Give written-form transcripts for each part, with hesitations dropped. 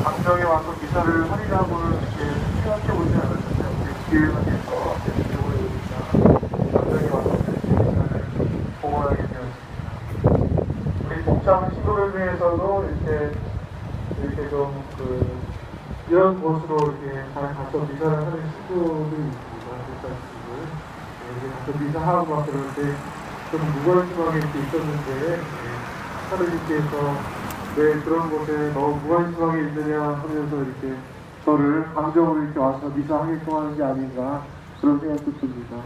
강정에 와서 미사를 하리라고는 이렇게 생각해보지 않았는데 기회가 돼서 이쪽으로 오니까 강정에 와서 미사를 봉헌하게 되었습니다. 우리 복장 시도를 이렇게 좀 이런 곳으로 이렇게 잘 가서 미사를 하는 시도도 있습니다. 이렇게 가서 미사하고 막 그럴 때 좀 무관심하게 이렇게 있었는데 하느님께서 왜 그런 곳에 너무 무관심하게 있느냐 하면서 이렇게 저를 강정으로 이렇게 와서 미사하게끔 하는 게 아닌가 그런 생각도 듭니다.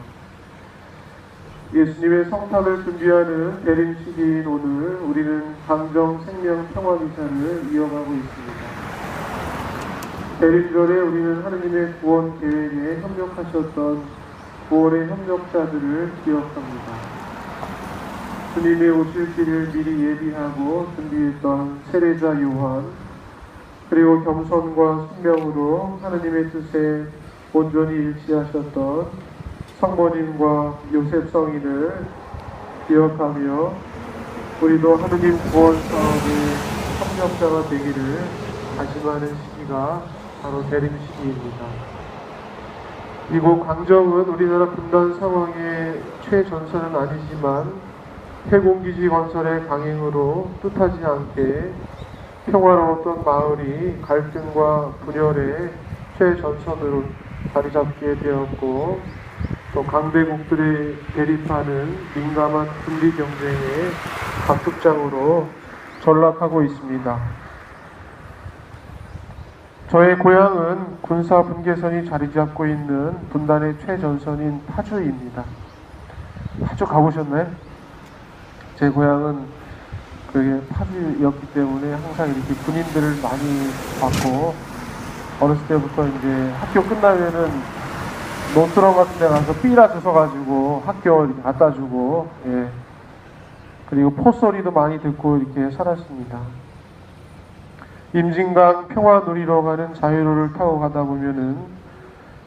예수님의 성탄을 준비하는 대림 시기인 오늘 우리는 강정 생명 평화 미사를 이어가고 있습니다. 대림절에 우리는 하느님의 구원 계획에 협력하셨던 구원의 협력자들을 기억합니다. 주님의 오실 길을 미리 예비하고 준비했던 세례자 요한, 그리고 겸손과 순명으로 하느님의 뜻에 온전히 일치하셨던 성모님과 요셉 성인을 기억하며 우리도 하느님 구원 사업의 협력자가 되기를 다짐하는 시기가 바로 대림 시기입니다. 이곳 강정은 우리나라 분단 상황의 최전선은 아니지만 해공기지 건설의 강행으로 뜻하지 않게 평화로웠던 마을이 갈등과 분열의 최전선으로 자리 잡게 되었고, 또 강대국들의 대립하는 민감한 분리 경쟁의 각축장으로 전락하고 있습니다. 저의 고향은 군사 분계선이 자리 잡고 있는 분단의 최전선인 파주입니다. 파주 가보셨나요? 제 고향은 그게 파주였기 때문에 항상 이렇게 군인들을 많이 봤고, 어렸을 때부터 이제 학교 끝나면은 노트럼 같은 데 가서 삐라 주워가지고 학교 이렇게 갖다 주고, 그리고 포소리도 많이 듣고 이렇게 살았습니다. 임진강 평화누리로 가는 자유로를 타고 가다 보면은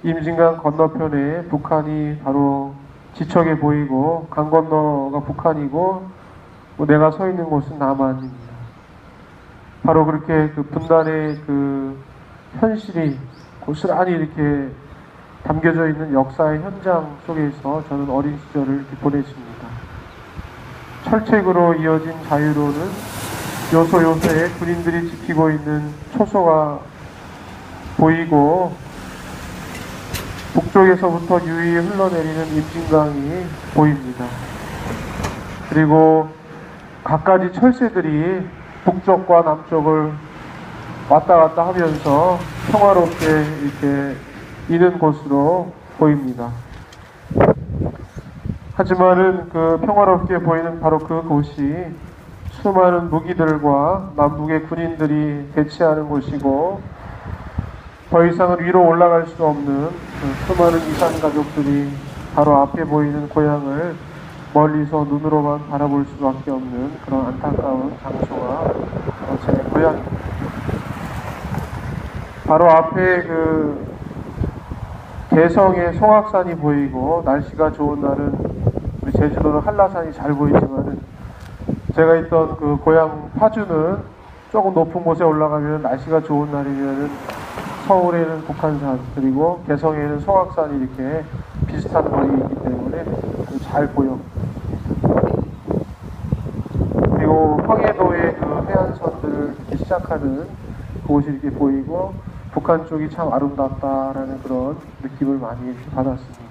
임진강 건너편에 북한이 바로 지척에 보이고, 강 건너가 북한이고 내가 서 있는 곳은 남한입니다. 바로 그렇게 그 분단의 그 현실이 고스란히 이렇게 담겨져 있는 역사의 현장 속에서 저는 어린 시절을 이렇게 보냈습니다. 철책으로 이어진 자유로는 요소요소에 군인들이 지키고 있는 초소가 보이고, 북쪽에서부터 유유히 흘러내리는 임진강이 보입니다. 그리고 갖가지 철새들이 북쪽과 남쪽을 왔다 갔다 하면서 평화롭게 이렇게 있는 곳으로 보입니다. 하지만은 그 평화롭게 보이는 바로 그곳이 수많은 무기들과 남북의 군인들이 대치하는 곳이고, 더 이상은 위로 올라갈 수 없는 그 수많은 이산 가족들이 바로 앞에 보이는 고향을 멀리서 눈으로만 바라볼 수밖에 없는 그런 안타까운 장소가 제 고향입니다. 바로 앞에 그 개성의 송악산이 보이고, 날씨가 좋은 날은 우리 제주도는 한라산이 잘 보이지만은 제가 있던 그 고향 파주는 조금 높은 곳에 올라가면 날씨가 좋은 날이면은 서울에는 북한산, 그리고 개성에는 송악산이 이렇게 비슷한 거리에 있기 때문에 잘 보여. 그리고 황해도의 그 해안선들을 이렇게 시작하는 그곳이 이렇게 보이고, 북한 쪽이 참 아름답다라는 그런 느낌을 많이 받았습니다.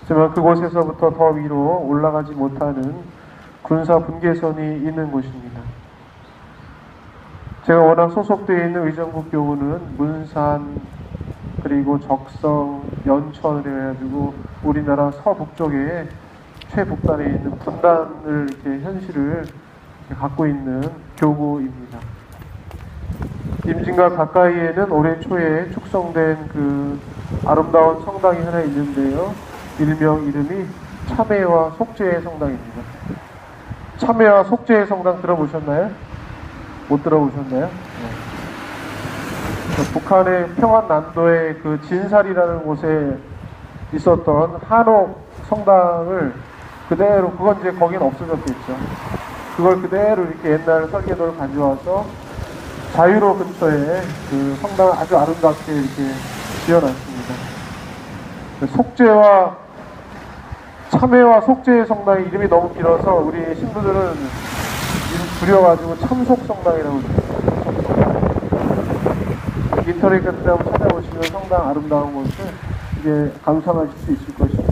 하지만 그곳에서부터 더 위로 올라가지 못하는 군사 분계선이 있는 곳입니다. 제가 워낙 소속되어 있는 의정부교구는 문산, 그리고 적성, 연천을 해가지고 우리나라 서북쪽에 최북단에 있는 분단을 이렇게 현실을 이렇게 갖고 있는 교구입니다. 임진강 가까이에는 올해 초에 축성된 그 아름다운 성당이 하나 있는데요. 일명 이름이 참회와 속죄의 성당입니다. 참회와 속죄의 성당 들어보셨나요? 못 들어보셨나요? 네. 북한의 평안남도의 그 진살이라는 곳에 있었던 한옥 성당을 그대로, 그건 이제 거긴 없어졌겠죠. 그걸 그대로 이렇게 옛날 설계도를 가져와서 자유로 근처에 그 성당을 아주 아름답게 이렇게 지어놨습니다. 속죄와 참회와 속죄의 성당이 이름이 너무 길어서 우리 신부들은 이름 줄여가지고 참속성당이라고 해요. 인터넷 같은 데 한번 찾아보시면 성당 아름다운 것을 이제 감상하실 수 있을 것입니다.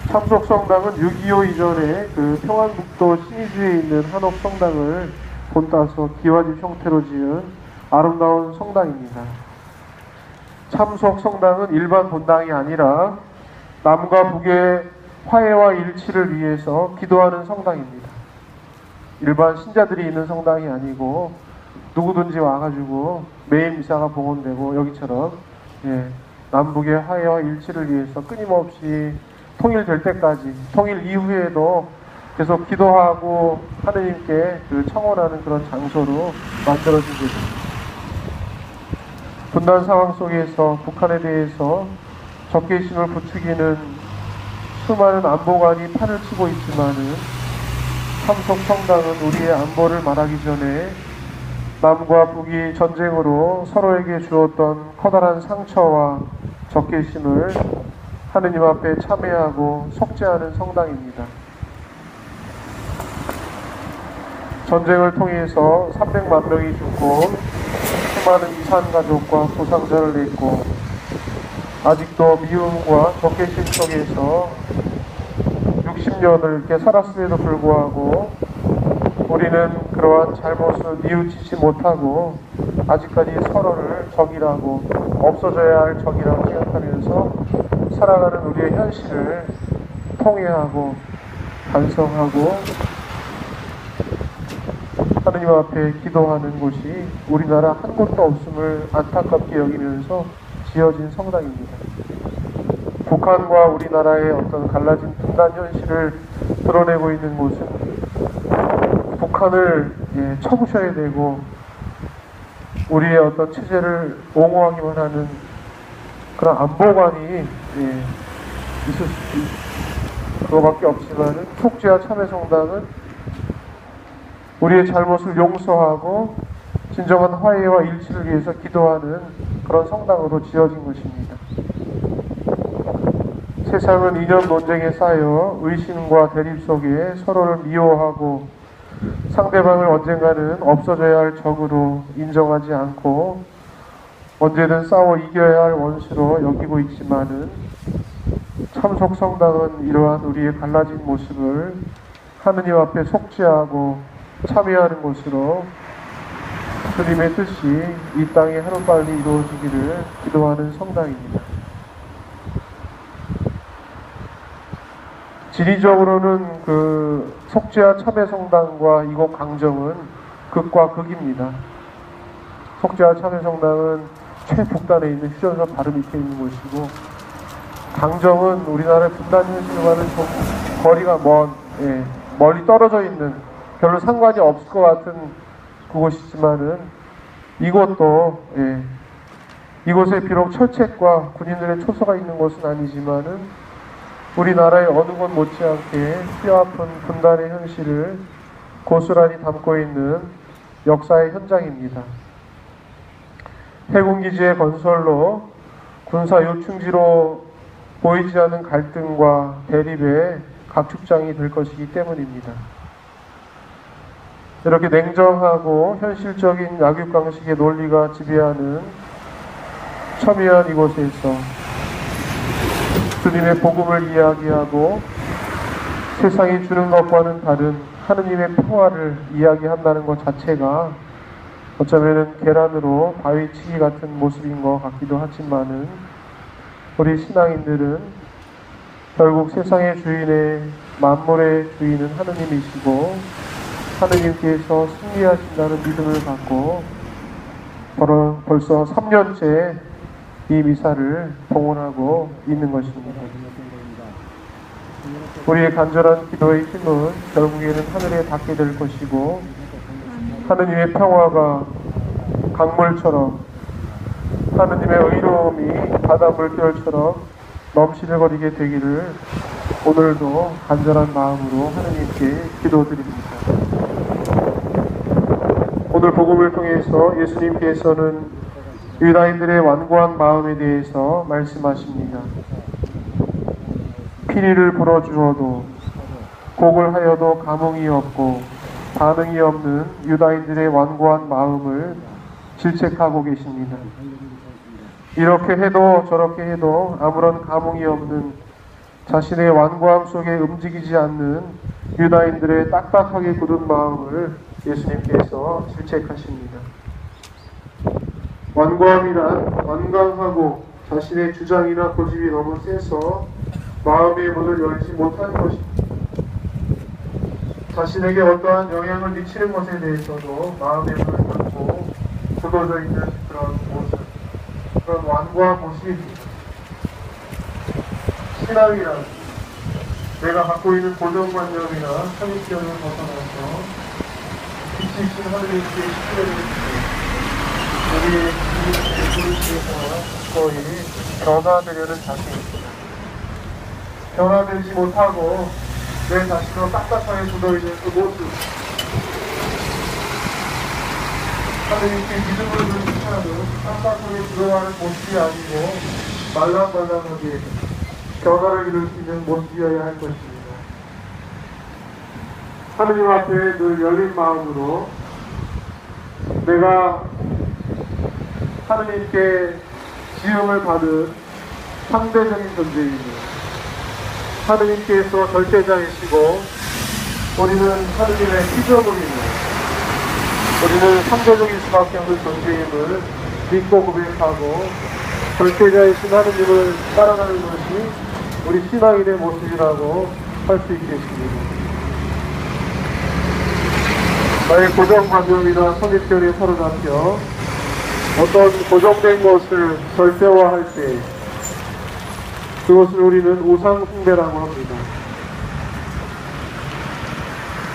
참속성당은 6.25 이전에 그 평안북도 신의주에 있는 한옥성당을 본따서 기와집 형태로 지은 아름다운 성당입니다. 참속성당은 일반 본당이 아니라 남과 북의 화해와 일치를 위해서 기도하는 성당입니다. 일반 신자들이 있는 성당이 아니고 누구든지 와가지고 매일 미사가 봉헌되고 여기처럼 남북의 화해와 일치를 위해서 끊임없이 통일될 때까지, 통일 이후에도 계속 기도하고 하느님께 그 청원하는 그런 장소로 만들어진 것입니다. 분단 상황 속에서 북한에 대해서 적개심을 부추기는 수많은 안보관이 판을 치고 있지만은 참속성당은 우리의 안보를 말하기 전에 남과 북이 전쟁으로 서로에게 주었던 커다란 상처와 적개심을 하느님 앞에 참회하고 속죄하는 성당입니다. 전쟁을 통해서 300만 명이 죽고 수많은 이산가족과 부상자를 냈고 아직도 미움과 적개심 속에서 60년을 이렇게 살았음에도 불구하고 우리는 그러한 잘못을 뉘우치지 못하고 아직까지 서로를 적이라고, 없어져야 할 적이라고 생각하면서 살아가는 우리의 현실을 통회하고 반성하고 하느님 앞에 기도하는 곳이 우리나라 한 곳도 없음을 안타깝게 여기면서 지어진 성당입니다. 북한과 우리나라의 어떤 갈라진 분단 현실을 드러내고 있는 곳은 북한을 쳐부셔야 되고 우리의 어떤 체제를 옹호하기만 하는 그런 안보관이 있을 그거밖에 없지만은 속죄와 참회성당은 우리의 잘못을 용서하고 진정한 화해와 일치를 위해서 기도하는 그런 성당으로 지어진 것입니다. 세상은 이념 논쟁에 쌓여 의심과 대립 속에 서로를 미워하고 상대방을 언젠가는 없어져야 할 적으로 인정하지 않고 언제든 싸워 이겨야 할 원수로 여기고 있지만은 참속성당은 이러한 우리의 갈라진 모습을 하느님 앞에 속죄하고 참여하는 곳으로 주님의 뜻이 이 땅에 하루빨리 이루어지기를 기도하는 성당입니다. 지리적으로는 그 속죄와 참회성당과 이곳 강정은 극과 극입니다. 속죄와 참회성당은 최북단에 있는 휴전선 바로 밑에 있는 곳이고, 강정은 우리나라의 분단 현실과는 좀 거리가 멀리 떨어져 있는, 별로 상관이 없을 것 같은 그곳이지만은 이곳도 이곳에 비록 철책과 군인들의 초소가 있는 곳은 아니지만은 우리나라의 어느 곳 못지않게 뼈아픈 분단의 현실을 고스란히 담고 있는 역사의 현장입니다. 해군기지의 건설로 군사 요충지로 보이지 않는 갈등과 대립의 각축장이 될 것이기 때문입니다. 이렇게 냉정하고 현실적인 약육강식의 논리가 지배하는 첨예한 이곳에서 주님의 복음을 이야기하고 세상이 주는 것과는 다른 하느님의 평화를 이야기한다는 것 자체가 어쩌면 계란으로 바위치기 같은 모습인 것 같기도 하지만은 우리 신앙인들은 결국 세상의 주인의 만물의 주인은 하느님이시고 하느님께서 승리하신다는 믿음을 갖고 벌써 3년째 이 미사를 봉헌하고 있는 것입니다. 우리의 간절한 기도의 힘은 결국에는 하늘에 닿게 될 것이고 하느님의 평화가 강물처럼 하느님의 의로움이 바다 물결처럼 넘실거리게 되기를 오늘도 간절한 마음으로 하느님께 기도드립니다. 오늘 복음을 통해서 예수님께서는 유다인들의 완고한 마음에 대해서 말씀하십니다. 피리를 불어주어도 곡을 하여도 감흥이 없고 반응이 없는 유다인들의 완고한 마음을 질책하고 계십니다. 이렇게 해도 저렇게 해도 아무런 감흥이 없는 자신의 완고함 속에 움직이지 않는 유다인들의 딱딱하게 굳은 마음을 예수님께서 질책하십니다. 완고함이란 완강하고 자신의 주장이나 고집이 너무 세서 마음의 문을 열지 못하는 것입니다. 자신에게 어떠한 영향을 미치는 것에 대해서도 마음의 문을 닫고 굳어져 있는 그런 모습, 그런 완고한 모습입니다. 신앙이란 내가 갖고 있는 고정관념이나 선입견을 벗어나서 빛이신 하느님께 신뢰를 우리의 부르심에서 거의 변화되려는 자세입니다. 변화되지 못하고 내 자신으로 딱딱하게 굳어있는 그 모습, 하느님께 믿음을 주는 사람은 딱딱하게 굳어가는 모습이 아니고 말랑말랑하게 변화를 이룰 수 있는 모습이어야 할 것입니다. 하느님 앞에 늘 열린 마음으로 내가 하느님께 지음을 받은 상대적인 존재입니다. 하느님께서 절대자이시고 우리는 하느님의 피조물입니다. 우리는 상대적인 수밖에 없는 존재임을 믿고 고백하고 절대자이신 하느님을 따라가는 것이 우리 신앙인의 모습이라고 할 수 있겠습니다. 나의 고정관념이나 선입견에 사로잡혀 어떤 고정된 것을 절대화할 때 그것을 우리는 우상 숭배라고 합니다.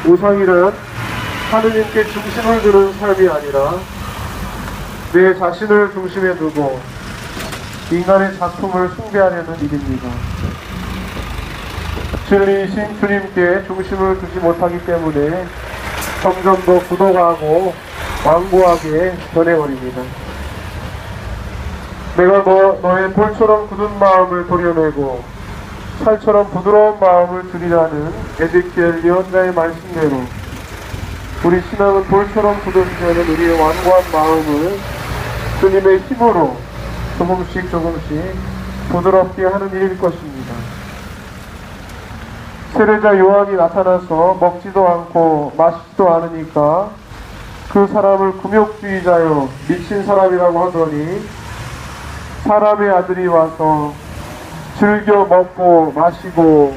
우상이란 하느님께 중심을 두는 삶이 아니라 내 자신을 중심에 두고 인간의 작품을 숭배하려는 일입니다. 진리이신 주님께 중심을 두지 못하기 때문에 점점 더 굳어가고 완고하게 변해버립니다. 내가 너의 돌처럼 굳은 마음을 도려내고 살처럼 부드러운 마음을 주리라는 에zekiel 예언자의 말씀대로 우리 신앙은 돌처럼 굳어지지 않은 우리의 완고한 마음을 주님의 힘으로 조금씩 부드럽게 하는 일일 것입니다. 세례자 요한이 나타나서 먹지도 않고 마시지도 않으니까 그 사람을 금욕주의자요 미친 사람이라고 하더니 사람의 아들이 와서 즐겨 먹고 마시고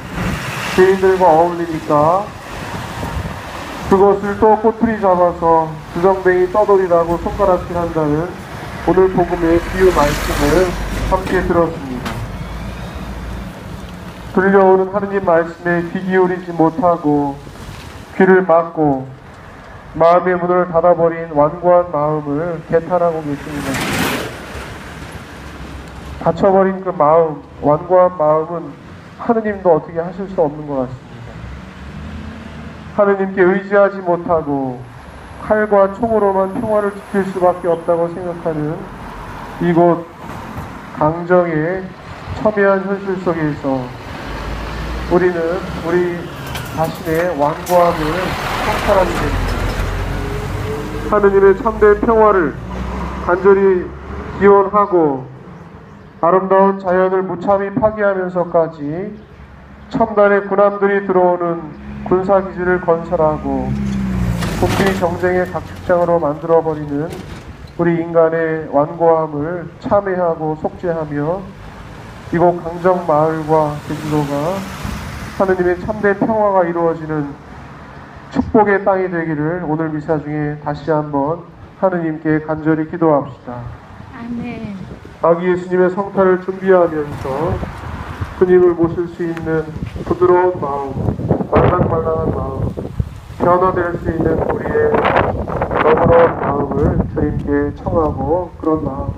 죄인들과 어울리니까 그것을 또 꼬투리 잡아서 주정뱅이 떠돌이라고 손가락질한다는 오늘 복음의 비유 말씀을 함께 들었습니다. 들려오는 하느님 말씀에 귀 기울이지 못하고 귀를 막고 마음의 문을 닫아버린 완고한 마음을 개탄하고 계십니다. 닫혀버린 그 마음, 완고한 마음은 하느님도 어떻게 하실 수 없는 것 같습니다. 하느님께 의지하지 못하고 칼과 총으로만 평화를 지킬 수밖에 없다고 생각하는 이곳 강정의 첨예한 현실 속에서 우리는 우리 자신의 완고함을 성찰하게 됩니다. 하느님의 참된 평화를 간절히 기원하고 아름다운 자연을 무참히 파괴하면서까지 첨단의 군함들이 들어오는 군사기지를 건설하고 국비 경쟁의 각축장으로 만들어버리는 우리 인간의 완고함을 참회하고 속죄하며 이곳 강정마을과 제주도가 하느님의 참된 평화가 이루어지는 축복의 땅이 되기를 오늘 미사 중에 다시 한번 하느님께 간절히 기도합시다. 아멘. 아기 예수님의 성탄을 준비하면서 주님을 모실 수 있는 부드러운 마음, 말랑말랑한 마음, 변화될 수 있는 우리의 너그러운 마음을 주님께 청하고 그런 마음을